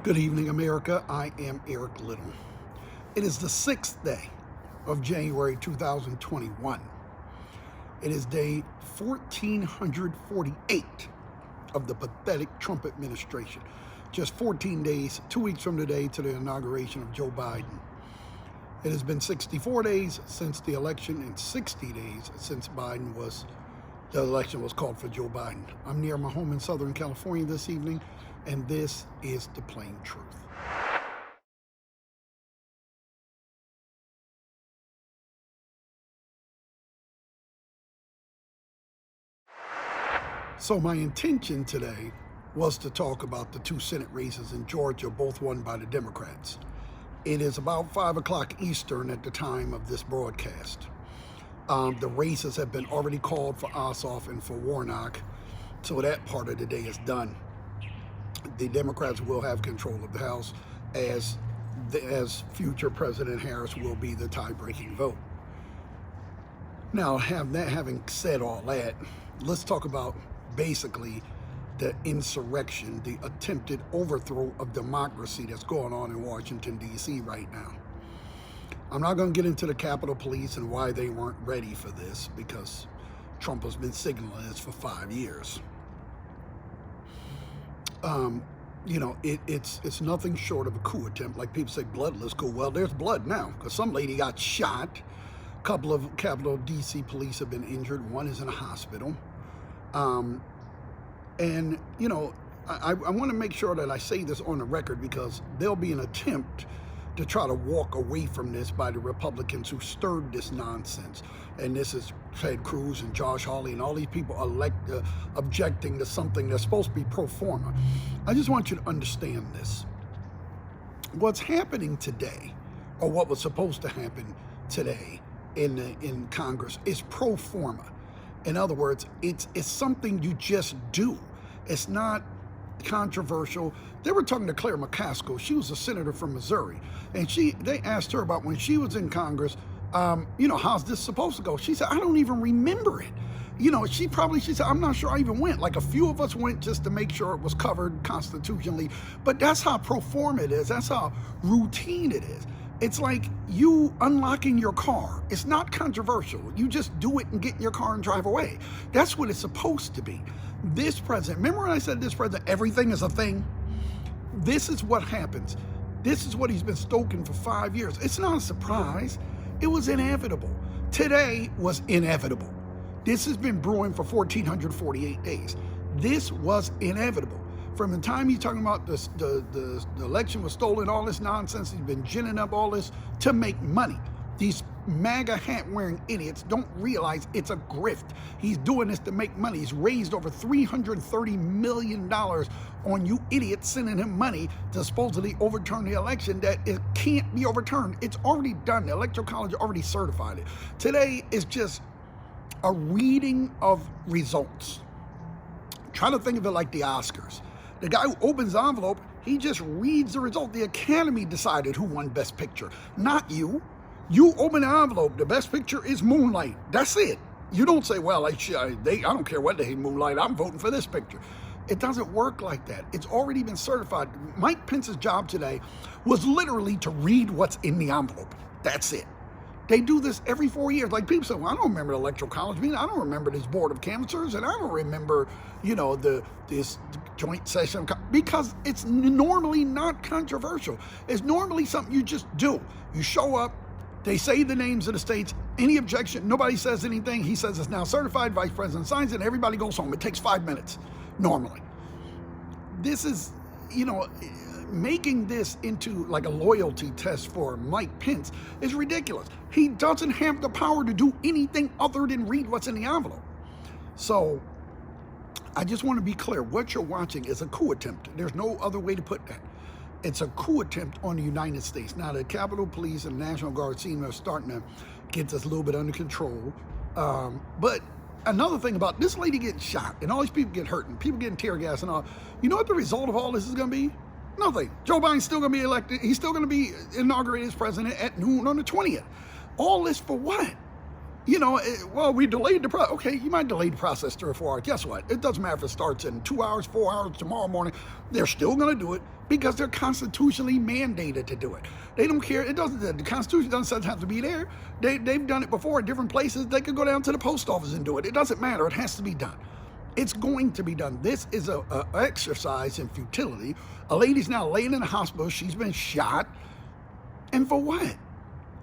Good evening, America. I am Eric Little. It is the 6th day of January 2021. It is day 1448 of the pathetic Trump administration. Just 14 days, 2 weeks from today, to the inauguration of Joe Biden. It has been 64 days since the election and 60 days since the election was called for Joe Biden. I'm near my home in Southern California this evening, and this is the plain truth. So my intention today was to talk about the two Senate races in Georgia, both won by the Democrats. It is about 5 o'clock Eastern at the time of this broadcast. The races have been already called for Ossoff and for Warnock, so that part of the day is done. The Democrats will have control of the House, as future President Harris will be the tie-breaking vote. Now, having said all that, let's talk about basically the insurrection, the attempted overthrow of democracy that's going on in Washington, D.C. right now. I'm not going to get into the Capitol Police and why they weren't ready for this, because Trump has been signaling this for 5 years. It's nothing short of a coup attempt. Like people say, bloodless coup. Well, there's blood now, because some lady got shot. A couple of Capitol DC police have been injured. One is in a hospital. I want to make sure that I say this on the record, because there'll be an attempt to try to walk away from this by the Republicans who stirred this nonsense. And this is Ted Cruz and Josh Hawley and all these people objecting to something that's supposed to be pro forma. I just want you to understand this. What's happening today, or what was supposed to happen today in Congress, is pro forma. In other words, it's something you just do. It's not controversial. They were talking to Claire McCaskill. She was a senator from Missouri, and they asked her about when she was in Congress, how's this supposed to go? She said, I don't even remember it. She said, I'm not sure I even went. Like, a few of us went just to make sure it was covered constitutionally, but that's how pro forma it is. That's how routine it is. It's like you unlocking your car. It's not controversial. You just do it and get in your car and drive away. That's what it's supposed to be. This president, remember when I said this president, everything is a thing? This is what happens. This is what he's been stoking for 5 years. It's not a surprise. It was inevitable. Today was inevitable. This has been brewing for 1,448 days. This was inevitable. From the time he's talking about the election was stolen, all this nonsense, he's been ginning up all this to make money. These MAGA hat-wearing idiots don't realize it's a grift. He's doing this to make money. He's raised over $330 million on you idiots sending him money to supposedly overturn the election that it can't be overturned. It's already done. The Electoral College already certified it. Today is just a reading of results. Try to think of it like the Oscars. The guy who opens the envelope, he just reads the result. The Academy decided who won Best Picture, not you. You open the envelope, the Best Picture is Moonlight. That's it. You don't say, well, I don't care what they hate Moonlight, I'm voting for this picture. It doesn't work like that. It's already been certified. Mike Pence's job today was literally to read what's in the envelope. That's it. They do this every 4 years. Like, people say, well, I don't remember the Electoral College meeting. I don't remember this Board of Canvassers, and I don't remember, this joint session, because it's normally not controversial. It's normally something you just do. You show up, they say the names of the states, any objection, nobody says anything. He says it's now certified, Vice President signs it, and everybody goes home. It takes 5 minutes, normally. This is, making this into like a loyalty test for Mike Pence is ridiculous. He doesn't have the power to do anything other than read what's in the envelope. So I just want to be clear, what you're watching is a coup attempt. There's no other way to put that. It's a coup attempt on the United States. Now, the Capitol Police and the National Guard seem to are starting to get this a little bit under control. But another thing about this lady getting shot and all these people get hurt and people getting tear gas and all, you know what the result of all this is going to be? Nothing. Joe Biden's still going to be elected. He's still going to be inaugurated as president at noon on the 20th. All this for what? You know, well, we delayed the process. Okay, you might delay the process 3 or 4 hours. Guess what? It doesn't matter if it starts in 2 hours, 4 hours, tomorrow morning. They're still going to do it because they're constitutionally mandated to do it. They don't care. It doesn't. The Constitution doesn't have to be there. They've done it before in different places. They could go down to the post office and do it. It doesn't matter. It has to be done. It's going to be done. This is a exercise in futility. A lady's now laying in the hospital. She's been shot. And for what?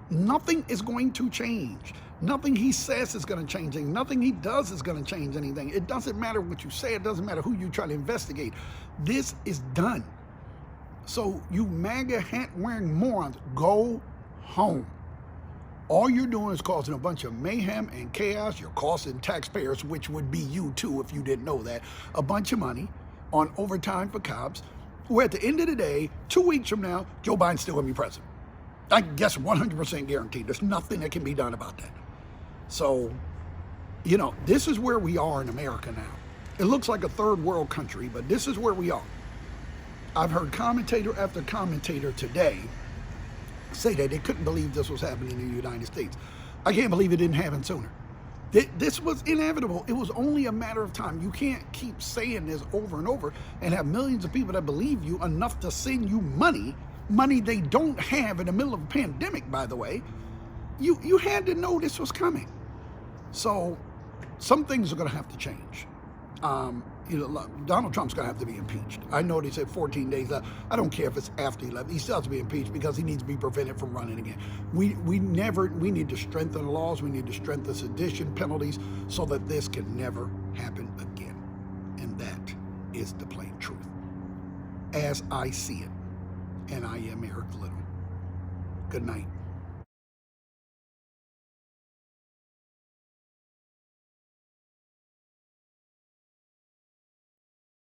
Nothing is going to change. Nothing he says is going to change anything. Nothing he does is going to change anything. It doesn't matter what you say. It doesn't matter who you try to investigate. This is done. So you MAGA hat wearing morons, go home. All you're doing is causing a bunch of mayhem and chaos. You're costing taxpayers, which would be you too if you didn't know that, a bunch of money on overtime for cops, where at the end of the day, 2 weeks from now, Joe Biden's still going to be president. I guess 100% guaranteed. There's nothing that can be done about that. So, you know, this is where we are in America now. It looks like a third world country, but this is where we are. I've heard commentator after commentator today say that they couldn't believe this was happening in the United States. I can't believe it didn't happen sooner. This was inevitable. It was only a matter of time. You can't keep saying this over and over and have millions of people that believe you enough to send you money they don't have in the middle of a pandemic, by the way. You had to know this was coming. So some things are going to have to change. Donald Trump's going to have to be impeached. I know they said 14 days. I don't care if it's after he left. He still has to be impeached because he needs to be prevented from running again. We need to strengthen the laws. We need to strengthen sedition penalties so that this can never happen again. And that is the plain truth, as I see it. And I am Eric Little. Good night.